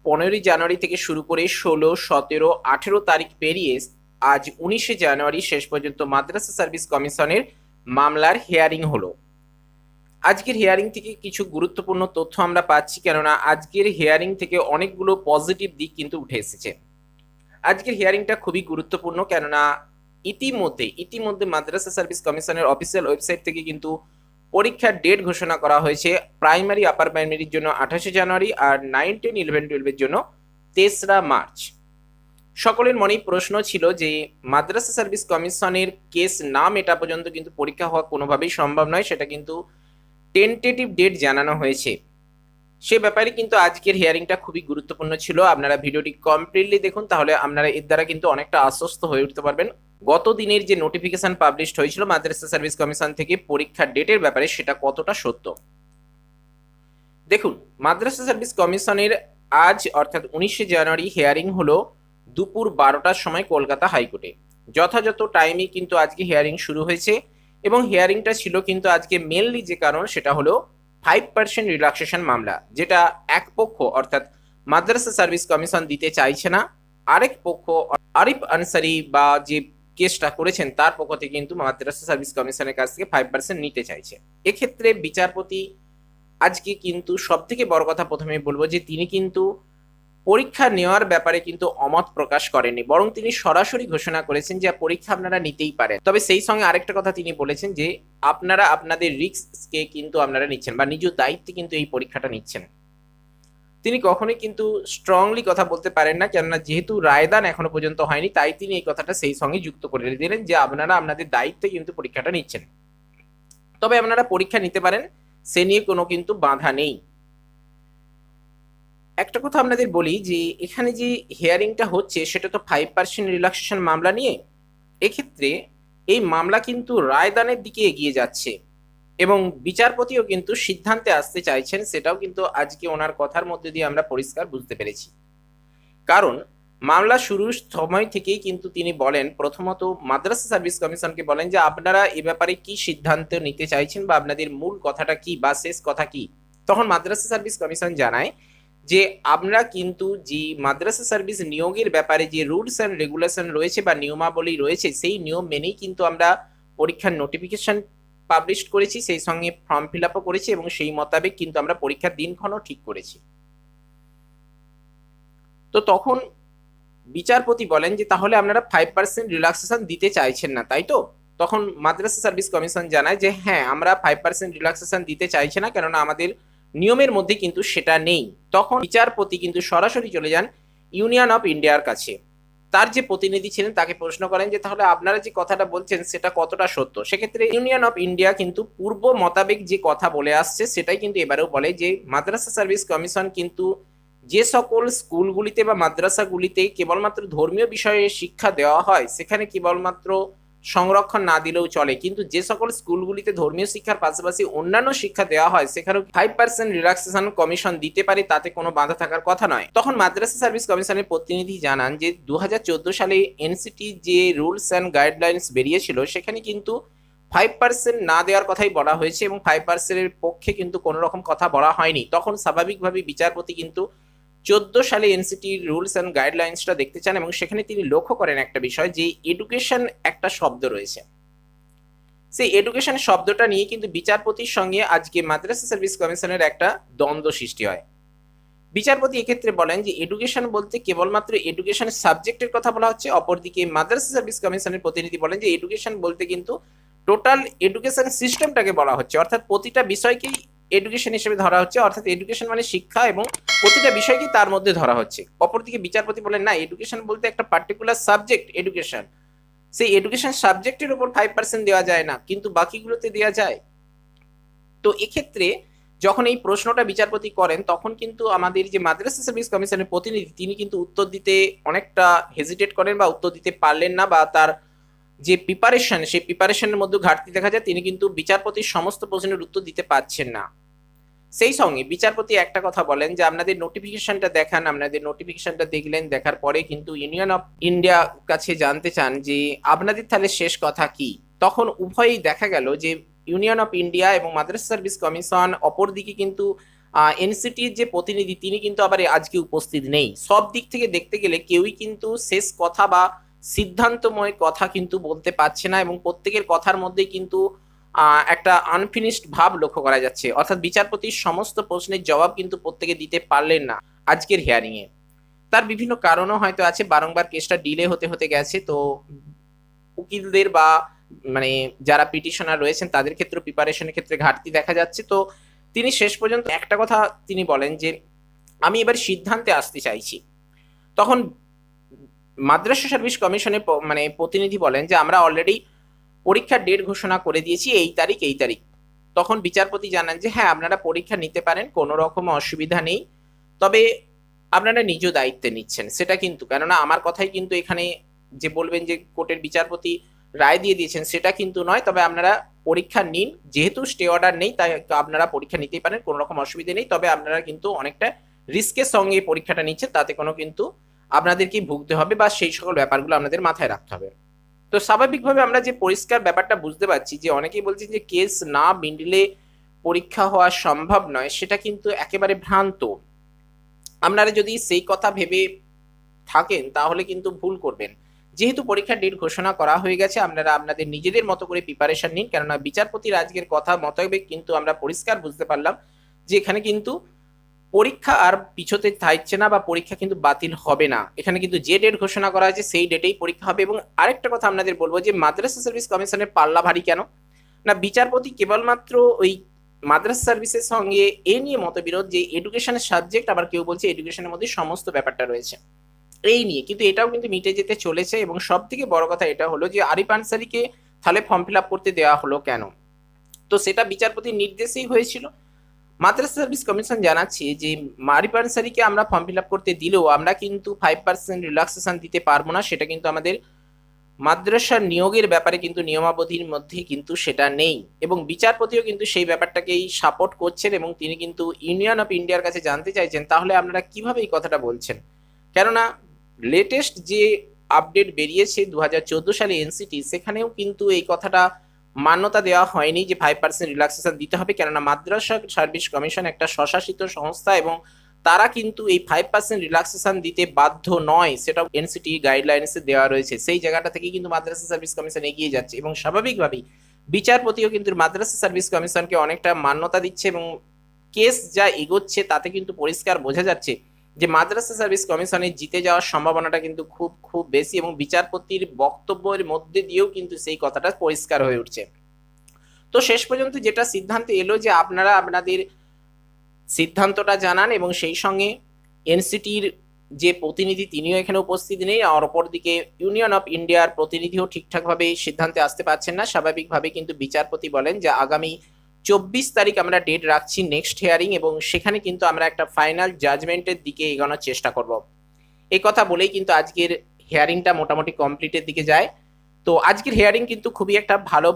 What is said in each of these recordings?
15 জানুয়ারি থেকে শুরু করে 16, 17, 18 তারিখ পেরিয়ে আজ 19 জানুয়ারি শেষ পর্যন্ত মাদ্রাসা সার্ভিস কমিশনের মামলার হিয়ারিং হলো। আজকের হিয়ারিং থেকে কিছু গুরুত্বপূর্ণ তথ্য আমরা পাচ্ছি, কেননা আজকের হিয়ারিং থেকে অনেকগুলো পজিটিভ দিক কিন্তু উঠে এসেছে। আজকের হিয়ারিংটা খুবই গুরুত্বপূর্ণ, কেননা ইতিমধ্যে মাদ্রাসা সার্ভিস কমিশনের অফিসিয়াল ওয়েবসাইট থেকে কিন্তু পরীক্ষার ডেট ঘোষণা করা হয়েছে। প্রাইমারি আপার প্রাইমারির জন্য 28 জানুয়ারি আর 9, 10, 11, 12 এর জন্য 3রা মার্চ। সকলের মনেই প্রশ্ন ছিল যে মাদ্রাসা সার্ভিস কমিশনের কেস না মেটা পর্যন্ত কিন্তু পরীক্ষা হওয়া কোনোভাবেই সম্ভব নয়, সেটা কিন্তু টেন্টেটিভ ডেট জানানো হয়েছে। সে ব্যাপারে কিন্তু আজকের হিয়ারিংটা খুবই গুরুত্বপূর্ণ ছিল। আপনারা ভিডিওটি কমপ্লিটলি দেখুন, তাহলে আপনারা এর দ্বারা কিন্তু অনেকটা আশ্বস্ত হয়ে উঠতে পারবেন। গত দিনের যে নোটিফিকেশন পাবলিশড হয়েছিল মাদ্রাসা সার্ভিস কমিশন থেকে পরীক্ষার ডেটের ব্যাপারে, সেটা কতটা সত্য। দেখুন, মাদ্রাসা সার্ভিস কমিশনের আজ অর্থাৎ 19 জানুয়ারি হিয়ারিং হলো দুপুর 12টার সময় কলকাতা হাইকোর্টে। যথাযথ টাইমে কিন্তু আজকে হিয়ারিং শুরু হয়েছে এবং হিয়ারিংটা ছিল কিন্তু আজকে মেনলি যে কারণ সেটা হলো 5% রিল্যাক্সেশন মামলা, যেটা এক পক্ষ অর্থাৎ মাদ্রাসা সার্ভিস কমিশন দিতে চাইছে না, আরেক পক্ষ আরিফ আনসারি বা যে কেসটা করেছেন তার পক্ষ থেকে কিন্তু মাদ্রাসা সার্ভিস কমিশনের কাছ থেকে 5% নিতে চাইছে। এক্ষেত্রে বিচারপতি আজকে কিন্তু সব থেকে বড় কথা প্রথমে বলবো যে তিনি কিন্তু পরীক্ষা নেওয়ার ব্যাপারে কিন্তু অমত প্রকাশ করেননি, বরং তিনি সরাসরি ঘোষণা করেছেন যে পরীক্ষা আপনারা নিতেই পারেন। তবে সেই সঙ্গে আরেকটা কথা তিনি বলেছেন যে আপনারা আপনাদের রিস্ককে কিন্তু আপনারা নিচ্ছেন বা নিজ দায়িত্বে কিন্তু এই পরীক্ষাটা নিচ্ছেন। তিনি কখনোই কিন্তু স্ট্রংলি কথা বলতে পারেন না, কেননা যেহেতু রায়দান এখনো পর্যন্ত হয়নি, তাই তিনি এই কথাটা সেই সঙ্গে যুক্ত করে দিলেন যে আপনারা আপনাদের দায়িত্বে কিন্তু পরীক্ষাটা নিচ্ছেন, তবে আপনারা পরীক্ষা নিতে পারেন, সে নিয়ে কোনো কিন্তু বাধা নেই। একটা কথা আপনাদের বলি যে এখানে যে হিয়ারিংটা হচ্ছে সেটা তো 5% রিল্যাক্সেশন মামলা নিয়ে। এক্ষেত্রে এই মামলা কিন্তু রায়দানের দিকে এগিয়ে যাচ্ছে এবং বিচারপতিও কিন্তু সিদ্ধান্তে আসতে চাইছেন, সেটাও কিন্তু আজকে ওনার কথার মধ্যে দিয়ে আমরা পরিষ্কার বুঝতে পেরেছি। কারণ মামলা শুরুর সময় থেকেই কিন্তু তিনি বলেন, প্রথমত মাদ্রাসা সার্ভিস কমিশনকে বলেন যে আপনারা এ ব্যাপারে কি সিদ্ধান্ত নিতে চাইছেন বা আপনাদের মূল কথাটা কি বা শেষ কথা কি। তখন মাদ্রাসা সার্ভিস কমিশন জানায় যে আমরা কিন্তু যে মাদ্রাসা সার্ভিস নিয়োগের ব্যাপারে যে রুলস অ্যান্ড রেগুলেশন রয়েছে বা নিয়মাবলী রয়েছে, সেই নিয়ম মেনেই কিন্তু আমরা পরীক্ষার নোটিফিকেশন পাবলিশ করেছি, সেই সঙ্গে ফর্ম ফিল আপও করেছি এবং সেই মোতাবেক কিন্তু আমরা পরীক্ষার দিনক্ষণও ঠিক করেছি। তো তখন বিচারপতি বলেন যে তাহলে আপনারা 5% রিল্যাক্সেশন দিতে চাইছেন না, তাই তো? তখন মাদ্রাসা সার্ভিস কমিশন জানায় যে হ্যাঁ, আমরা 5% রিল্যাক্সেশন দিতে চাইছি না, কেননা আমাদের নিয়মের মধ্যে কিন্তু সেটা নেই। তখন বিচারপতি কিন্তু সরাসরি চলে যান ইউনিয়ন অফ ইন্ডিয়ার কাছে। তার যে প্রতিনিধি ছিলেন তাকে প্রশ্ন করেন যে তাহলে আপনারা যে কথাটা বলছেন সেটা কতটা সত্য। সেক্ষেত্রে ইউনিয়ন অফ ইন্ডিয়া কিন্তু পূর্ব মোতাবেক যে কথা বলে আসছে সেটাই কিন্তু এবারেও বলে যে মাদ্রাসা সার্ভিস কমিশন কিন্তু যে সকল স্কুলগুলিতে বা মাদ্রাসাগুলিতে কেবলমাত্র ধর্মীয় বিষয়ে শিক্ষা দেওয়া হয় সেখানে কেবলমাত্র সংরক্ষণ না দিলেও চলে, কিন্তু যে সকল স্কুলগুলিতে ধর্মীয় শিক্ষার পাশাপাশি অন্যান্য শিক্ষা দেওয়া হয় সেখানেও 5% রিল্যাক্সেশন কমিশন দিতে পারে, তাতে কোনো বাধা থাকার কথা নয়। তখন মাদ্রাসা সার্ভিস কমিশনের প্রতিনিধি জানান যে 2014 সালে এনসিটি যে রুলস অ্যান্ড গাইডলাইন্স বেরিয়েছিল সেখানে কিন্তু 5% না দেওয়ার কথাই বলা হয়েছে এবং 5% এর পক্ষে কিন্তু কোনো রকম কথা বলা হয়নি। তখন স্বাভাবিকভাবে বিচারপতি কিন্তু 14 সালে এনসিটি রুলস অ্যান্ড গাইডলাইন্সটা দেখতে চান এবং সেখানে তিনি লক্ষ্য করেন একটা বিষয় যে এডুকেশন একটা শব্দ রয়েছে। সেই এডুকেশন শব্দটা নিয়ে কিন্তু বিচারপতির সঙ্গে আজকে মাদ্রাসা সার্ভিস কমিশনের একটা দ্বন্দ্ব সৃষ্টি হয়। বিচারপতি এক্ষেত্রে বলেন যে এডুকেশন বলতে কেবলমাত্র এডুকেশন সাবজেক্টের কথা বলা হচ্ছে, অপরদিকে মাদ্রাসা সার্ভিস কমিশনের প্রতিনিধি বলেন যে এডুকেশন বলতে কিন্তু টোটাল এডুকেশন সিস্টেমটাকে বলা হচ্ছে, অর্থাৎ প্রতিটা বিষয়কেই এডুকেশন হিসেবে ধরা হচ্ছে, অর্থাৎ এডুকেশন মানে শিক্ষা এবং প্রতিটা বিষয়কে তার মধ্যে ধরা হচ্ছে। অপরদিকে বিচারপতি বলেন না, এডুকেশন বলতে একটা পার্টিকুলার সাবজেক্ট এডুকেশন, সেই এডুকেশন সাবজেক্টের উপর 5% দেওয়া যায় না, কিন্তু বাকিগুলোতে দেওয়া যায়। তো এক্ষেত্রে যখন এই প্রশ্নটা বিচারপতি করেন তখন কিন্তু আমাদের যে মাদ্রাসা সার্ভিস কমিশনের প্রতিনিধি তিনি কিন্তু উত্তর দিতে অনেকটা হেজিটেট করেন বা উত্তর দিতে পারলেন না, বা তার যে প্রিপারেশন সেই প্রিপারেশনের মধ্যে ঘাটতি দেখা যায়, তিনি কিন্তু বিচারপতির সমস্ত প্রশ্নের উত্তর দিতে পারছেন না। সেই সঙ্গে বিচারপতি একটা কথা বলেন যে আপনাদের নোটিফিকেশনটা দেখান, আপনাদের নোটিফিকেশনটা দেখলেন, দেখার পরে কিন্তু ইউনিয়ন অফ ইন্ডিয়া কাছে জানতে চান যে আপনাদের তাহলে শেষ কথা কি। তখন উভয়ই দেখা গেল যে ইউনিয়ন অফ ইন্ডিয়া এবং মাদ্রাসা সার্ভিস কমিশন অপরদিকে কিন্তু এনসিটির যে প্রতিনিধি তিনি কিন্তু আবার আজকে উপস্থিত নেই। সব দিক থেকে দেখতে গেলে কেউই কিন্তু শেষ কথা বা সিদ্ধান্তময় কথা কিন্তু বলতে পারছে না, এবং প্রত্যেকের কথার মধ্যে কিন্তু একটা আনফিনিশড ভাব লক্ষ্য করা যাচ্ছে, অর্থাৎ বিচারপতির সমস্ত প্রশ্নের জবাব কিন্তু প্রত্যেকে দিতে পারলেন না আজকের হিয়ারিং এ। তার বিভিন্ন কারণও হয়তো আছে, বারংবার কেসটা ডিলে হতে হতে গেছে। তো উকিলদের বা মানে যারা পিটিশনার রয়েছেন তাদের ক্ষেত্রে প্রিপারেশনের ক্ষেত্রে ঘাটতি দেখা যাচ্ছে। তো তিনি শেষ পর্যন্ত একটা কথা তিনি বলেন যে আমি এবার সিদ্ধান্তে আসতে চাইছি। তখন মাদ্রাসা সার্ভিস কমিশনের মানে প্রতিনিধি বলেন যে আমরা অলরেডি পরীক্ষার ডেট ঘোষণা করে দিয়েছি, এই তারিখ এই তারিখ। তখন বিচারপতি জানান যে হ্যাঁ আপনারা পরীক্ষা নিতে পারেন, কোনো রকম অসুবিধা নেই, তবে আপনারা নিজ দায়িত্বে নিচ্ছেন সেটা কিন্তু, কেননা আমার কথাই কিন্তু এখানে যে বলবেন যে কোর্টের বিচারপতি রায় দিয়ে দিয়েছেন সেটা কিন্তু নয়, তবে আপনারা পরীক্ষা নিন, যেহেতু স্টে অর্ডার নেই তাই আপনারা পরীক্ষা নিতেই পারেন, কোনো রকম অসুবিধা নেই, তবে আপনারা কিন্তু অনেকটা রিস্কের সঙ্গে পরীক্ষাটা নিচ্ছেন, তাতে কোনো কিন্তু আপনাদেরকে ভুগতে হবে বা সেই সকল ব্যাপারগুলো আপনাদের মাথায় রাখতে হবে। তো স্বাভাবিকভাবে আমরা যে পরিষ্কার ব্যাপারটা বুঝতে পারছি যে অনেকেই বলছেন যে কেস না মিডিলে পরীক্ষা হওয়া সম্ভব নয়, সেটা কিন্তু একেবারে ভ্রান্ত। আপনারা যদি সেই কথা ভেবে থাকেন তাহলে কিন্তু ভুল করবেন। যেহেতু পরীক্ষার ডেট ঘোষণা করা হয়ে গেছে, আপনারা আপনাদের নিজেদের মতো করে প্রিপারেশন নিন, কেননা বিচারপতির আজকের কথা মোতাবেক কিন্তু আমরা পরিষ্কার বুঝতে পারলাম যে এখানে কিন্তু পরীক্ষা আর পিছোতে থাকছে না বা পরীক্ষা কিন্তু বাতিল হবে না, এখানে কিন্তু যে ডেট ঘোষণা করা হয়েছে সেই ডেটেই পরীক্ষা হবে। এবং আরেকটা কথা আপনাদের বলবো যে মাদ্রাসা সার্ভিস কমিশনের পাল্লা ভারী কেন না, বিচারপতি কেবলমাত্র ওই মাদ্রাসা সার্ভিসের সঙ্গে এ নিয়ে মতবিরোধ যে এডুকেশনের সাবজেক্ট, আবার কেউ বলছে এডুকেশনের মধ্যে সমস্ত ব্যাপারটা রয়েছে এই নিয়ে, কিন্তু এটাও কিন্তু মিটে যেতে চলেছে। এবং সব থেকে বড় কথা এটা হলো যে আরিফ আনসারিকে তাহলে ফর্ম ফিল আপ করতে দেওয়া হলো কেন, তো সেটা বিচারপতির নির্দেশেই হয়েছিল। মাদ্রাসা সার্ভিস কমিশন জানাচ্ছে যে আরিফ আনসারিকে আমরা ফর্ম ফিল আপ করতে দিলেও আমরা কিন্তু 5% রিল্যাক্সেশন দিতে পারবো না, সেটা কিন্তু আমাদের মাদ্রাসার নিয়োগের ব্যাপারে কিন্তু নিয়মাবলীর মধ্যে কিন্তু সেটা নেই। এবং বিচারপতিও কিন্তু সেই ব্যাপারটাকেই সাপোর্ট করছেন, এবং তিনি কিন্তু ইউনিয়ন অফ ইন্ডিয়ার কাছে জানতে চাইছেন তাহলে আপনারা কিভাবে এই কথাটা বলছেন, কেননা লেটেস্ট যে আপডেট বেরিয়েছে 2014 সালে এনসিটি, সেখানেও কিন্তু এই কথাটা মান্যতা দেওয়া হয়নি যে 5% রিল্যাক্সেশন দিতে হবে, কেননা মাদ্রাসা সার্ভিস কমিশন একটা স্বশাসিত সংস্থা এবং তারা কিন্তু এই 5% রিল্যাক্সেশন দিতে বাধ্য নয়, সেটা এনসিটি গাইডলাইন্সে দেওয়া রয়েছে। সেই জায়গাটা থেকে কিন্তু মাদ্রাসা সার্ভিস কমিশন এগিয়ে যাচ্ছে, এবং স্বাভাবিকভাবেই বিচারপতিও কিন্তু মাদ্রাসা সার্ভিস কমিশনকে অনেকটা মান্যতা দিচ্ছে, এবং কেস যা এগোচ্ছে তাতে কিন্তু পরিষ্কার বোঝা যাচ্ছে যে মাদ্রাসা সার্ভিস কমিশনের জিতে যাওয়ার সম্ভাবনাটা কিন্তু খুব খুব বেশি, এবং বিচারপতির বক্তব্যের মধ্যে দিয়েও কিন্তু সেই কথাটা পরিষ্কার হয়ে উঠছে। তো শেষ পর্যন্ত যেটা সিদ্ধান্ত এলো যে আপনারা আপনাদের সিদ্ধান্তটা জানান, এবং সেই সঙ্গে এনসিটির যে প্রতিনিধি তিনিও এখানে উপস্থিত নেই, আর অপরদিকে ইউনিয়ন অফ ইন্ডিয়ার প্রতিনিধিও ঠিকঠাকভাবে সিদ্ধান্তে আসতে পারছেন না। স্বাভাবিকভাবে কিন্তু বিচারপতি বলেন যে আগামী 24 তারিখ আমরা ডেট রাখছি নেক্সট হিয়ারিং, এবং সেখানে কিন্তু আমরা একটা ফাইনাল জাজমেন্টের দিকে এগোনোর চেষ্টা করব। এই কথা বলেই কিন্তু আজকের হিয়ারিংটা মোটামুটি কমপ্লিটের দিকে যায়। তো আজকের হিয়ারিং কিন্তু খুবই একটা ভালো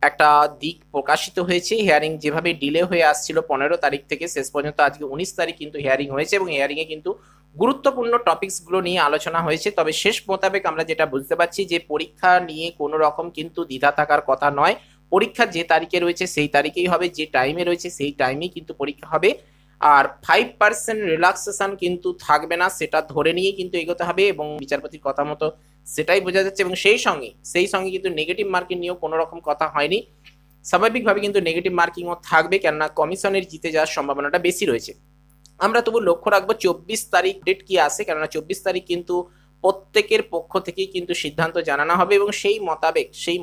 একটা দিক প্রকাশিত হয়েছে। হিয়ারিং যেভাবে ডিলে হয়ে আসছিল 15 তারিখ থেকে শেষ পর্যন্ত আজকে 19 তারিখ কিন্তু হিয়ারিং হয়েছে, এবং হিয়ারিং এ কিন্তু গুরুত্বপূর্ণ টপিকস গুলো নিয়ে আলোচনা হয়েছে। তবে শেষ মোতাবেক আমরা যেটা বুঝতে পারছি যে পরীক্ষা নিয়ে কোনো রকম কিন্তু দ্বিধা থাকার কথা নয়, পরীক্ষা যে তারিখে রয়েছে সেই তারিখেই হবে, যে টাইমে রয়েছে সেই টাইমেই কিন্তু পরীক্ষা হবে। আর 5% রিল্যাক্সেশন কিন্তু থাকবে না, সেটা ধরে নিয়েই কিন্তু এগোতে হবে, এবং বিচারপতির কথা মতো সেটাই বোঝা যাচ্ছে। এবং সেই সঙ্গে কিন্তু নেগেটিভ মার্কিং নিয়েও কোনো রকম কথা হয়নি। স্বাভাবিকভাবে কিন্তু নেগেটিভ মার্কিংও থাকবে, কেননা কমিশনের জিতে যাওয়ার সম্ভাবনাটা বেশি রয়েছে। আমরা তবু লক্ষ্য রাখবো 24 তারিখ ডেট কি আসে, কেননা 24 তারিখ কিন্তু প্রত্যেকের পক্ষ থেকেই কিন্তু সিদ্ধান্ত জানানো হবে, এবং সেই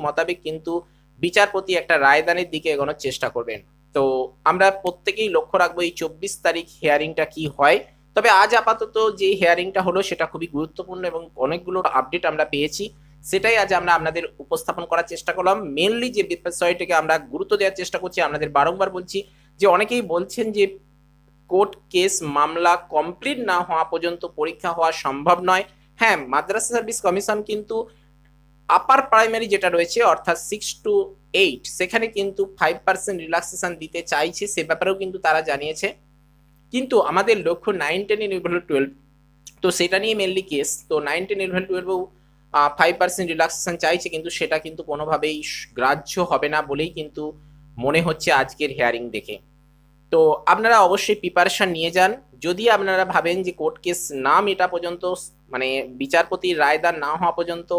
মোতাবেক কিন্তু বিচারপতি একটা রায়দানের দিকে এগোনোর চেষ্টা করবেন। তো আমরা প্রত্যেকেই লক্ষ্য রাখবো এই 24 তারিখ হিয়ারিংটা কি হয়। তবে আজ আপাতত যে হিয়ারিংটা হলো সেটা খুবই গুরুত্বপূর্ণ, এবং অনেকগুলো আপডেট আমরা পেয়েছি, সেটাই আজ আমরা আপনাদের উপস্থাপন করার চেষ্টা করলাম। মেনলি যে বিষয়টাকে আমরা গুরুত্ব দেওয়ার চেষ্টা করছি, আপনাদের বারংবার বলছি যে অনেকেই বলছেন যে কোর্ট কেস মামলা কমপ্লিট না হওয়া পর্যন্ত পরীক্ষা হওয়া সম্ভব নয়। হ্যাঁ, মাদ্রাসা সার্ভিস কমিশন কিন্তু আপার প্রাইমারি যেটা রয়েছে অর্থাৎ 6 to 8 সেখানে কিন্তু 5% রিল্যাক্সেশন দিতে চাইছে, সে ব্যাপারেও কিন্তু তারা জানিয়েছে। কিন্তু আমাদের লক্ষ্য 9, 10 11, 12, তো সেটা নিয়ে মেনলি কেস। তো 9, 10, 11, 12 5% রিল্যাক্সেশন চাইছে, কিন্তু সেটা কিন্তু কোনোভাবেই গ্রাহ্য হবে না বলেই কিন্তু মনে হচ্ছে আজকের হিয়ারিং দেখে। তো আপনারা অবশ্যই প্রিপারেশন নিয়ে যান। যদি আপনারা ভাবেন যে কোর্ট কেস না মেটা পর্যন্ত, মানে বিচারপতির রায়দান না হওয়া পর্যন্ত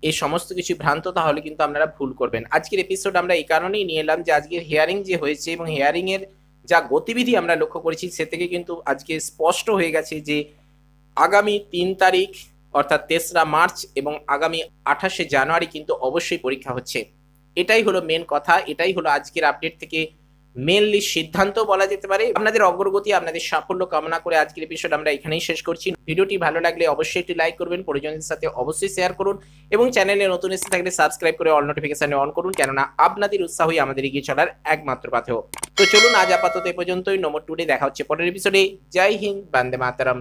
এই সমস্ত কিছু ভ্রান্ত, তাহলে কিন্তু আপনারা ভুল করবেন। আজকের এপিসোড আমরা এই কারণেই নিয়ে এলাম যে আজকের হিয়ারিং যে হয়েছে এবং হিয়ারিং এর যা গতিবিধি আমরা লক্ষ্য করেছি, সে থেকে কিন্তু আজকে স্পষ্ট হয়ে গেছে যে আগামী 3 তারিখ অর্থাৎ 3রা মার্চ এবং আগামী 28শে জানুয়ারি কিন্তু অবশ্যই পরীক্ষা হচ্ছে। এটাই হলো মেন কথা, এটাই হলো আজকের আপডেট থেকে মেনলি সিদ্ধান্ত বলা যেতে পারে। আপনাদের অগ্রগতি, আপনাদের সাফল্য কামনা করে আজকের এপিসোড আমরা এখানেই শেষ করছি। ভিডিওটি ভালো লাগলে অবশ্যই একটি লাইক করবেন, পরিজনদের সাথে অবশ্যই শেয়ার করুন এবং চ্যানেলে নতুন এসে থাকলে সাবস্ক্রাইব করে অল নোটিফিকেশনে অন করুন, কেননা আপনাদের উৎসাহই আমাদের এগিয়ে চলার একমাত্র পাথেয়। তো চলুন আজ আপাতত এ পর্যন্তই। নম্বর 2 দেখা হচ্ছে পরের এপিসোডে। জয় হিন্দ, বন্দে মাতরম।